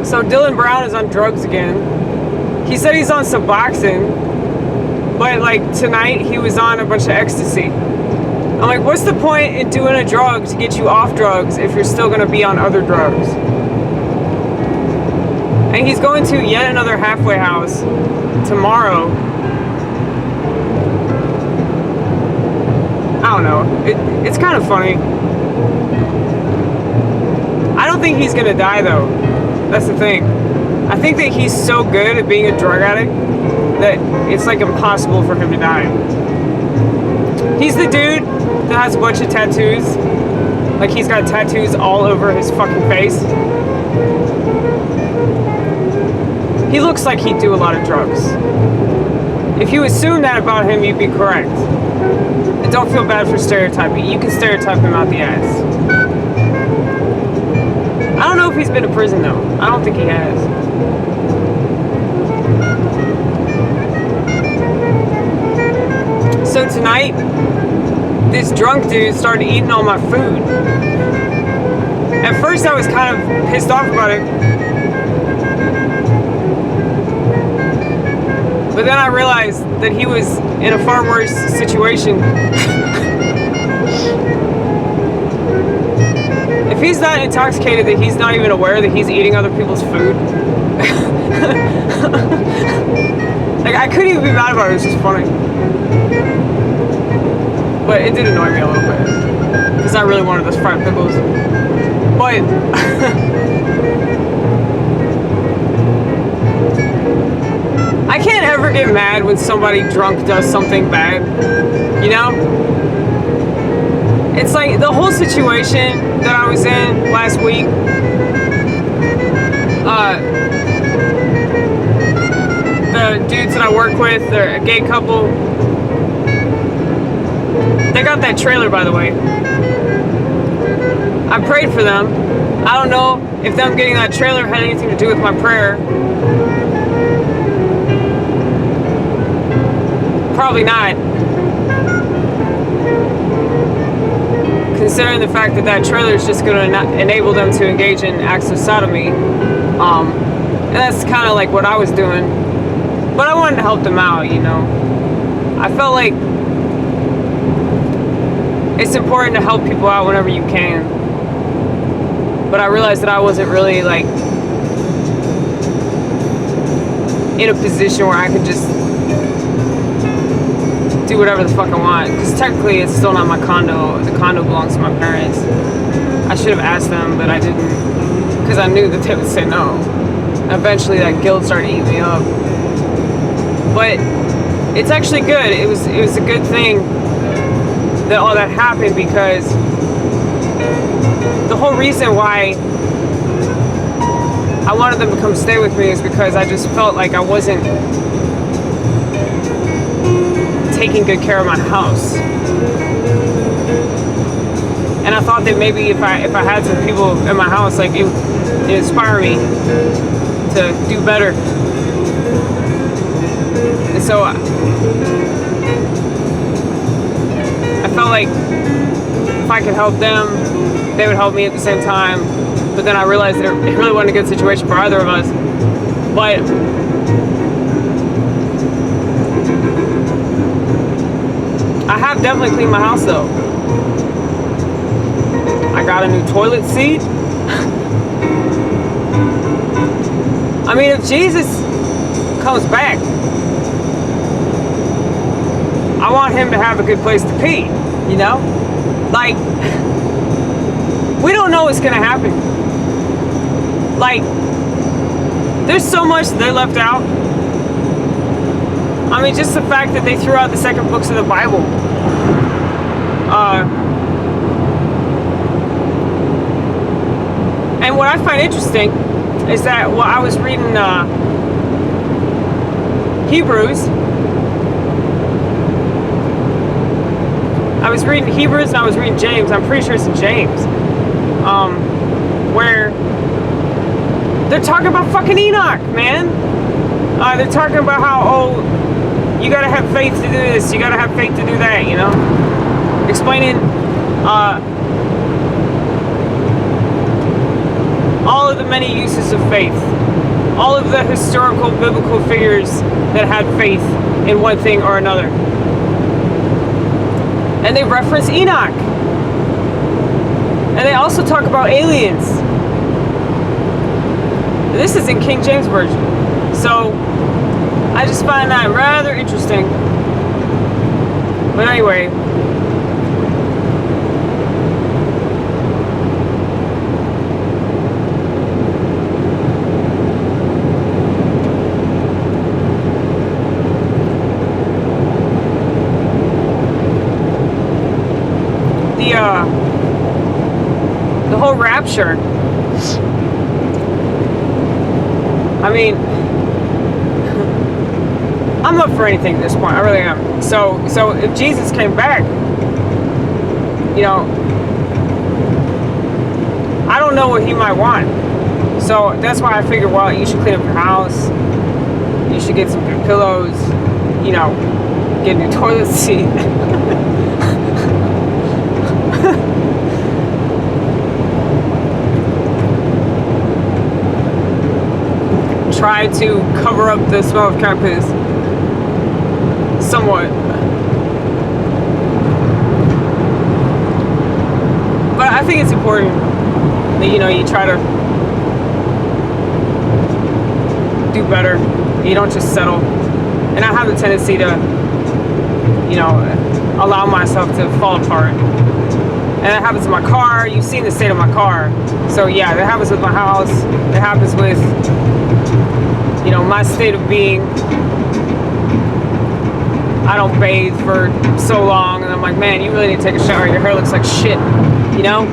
So Dylan Brown is on drugs again. He said he's on Suboxone, but like tonight he was on a bunch of ecstasy. I'm like, what's the point in doing a drug to get you off drugs if you're still gonna be on other drugs? And he's going to yet another halfway house tomorrow. I don't know. It's kind of funny. I don't think he's gonna die though. That's the thing. I think that he's so good at being a drug addict that it's like impossible for him to die. He's the dude that has a bunch of tattoos. Like he's got tattoos all over his fucking face. He looks like he'd do a lot of drugs. If you assume that about him, you'd be correct. And don't feel bad for stereotyping. You can stereotype him out the ass. I don't know if he's been to prison though. I don't think he has. So tonight, this drunk dude started eating all my food. At first I was kind of pissed off about it. But then I realized that he was in a far worse situation. If he's not intoxicated that he's not even aware that he's eating other people's food. Like I couldn't even be mad about it, it was just funny. But it did annoy me a little bit. Because I really wanted those fried pickles. But I can't ever get mad when somebody drunk does something bad, you know? It's like the whole situation that I was in last week, the dudes that I work with, they're a gay couple. They got that trailer, by the way. I prayed for them. I don't know if them getting that trailer had anything to do with my prayer. Probably not. Considering the fact that that trailer is just going to enable them to engage in acts of sodomy. And that's kind of like what I was doing. But I wanted to help them out, you know. I felt like it's important to help people out whenever you can. But I realized that I wasn't really like in a position where I could just do whatever the fuck I want. Because technically it's still not my condo. The condo belongs to my parents. I should have asked them, but I didn't. Because I knew that they would say no. Eventually that guilt started eating me up. But it's actually good. It was a good thing that all that happened, because the whole reason why I wanted them to come stay with me is because I just felt like I wasn't taking good care of my house. And I thought that maybe if I had some people in my house, like it inspire me to do better. And so I felt like if I could help them, they would help me at the same time. But then I realized that it really wasn't a good situation for either of us. But I have definitely cleaned my house though. I got a new toilet seat. I mean, if Jesus comes back, I want him to have a good place to pee, you know? Like, we don't know what's gonna happen. Like, there's so much they left out. I mean, just the fact that they threw out the second books of the Bible. And what I find interesting is that, well, I was reading Hebrews. I was reading Hebrews and I was reading James. I'm pretty sure it's in James. Where they're talking about fucking Enoch, man. They're talking about how, you gotta have faith to do this, you gotta have faith to do that, you know? Explaining all of the many uses of faith, all of the historical biblical figures that had faith in one thing or another. And they reference Enoch. And they also talk about aliens. This is in King James Version. So I just find that rather interesting. But anyway, the whole rapture. I mean, I'm up for anything at this point. I really am. So if Jesus came back, you know, I don't know what he might want. So that's why I figured, well, you should clean up your house. You should get some good pillows. You know, get a new toilet seat. Try to cover up the smell of cat piss somewhat. But I think it's important that, you know, you try to do better. You don't just settle. And I have the tendency to, you know, allow myself to fall apart. And that happens in my car. You've seen the state of my car. So yeah, that happens with my house. It happens with, you know, my state of being. I don't bathe for so long, and I'm like, man, you really need to take a shower. Your hair looks like shit, you know?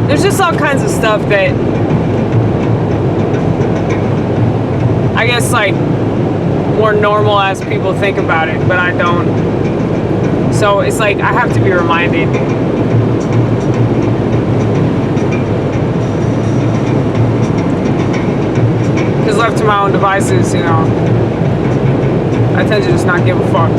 There's just all kinds of stuff that I guess, like, more normal as people think about it, but I don't. So it's like I have to be reminded. Because left to my own devices, you know, I tend to just not give a fuck.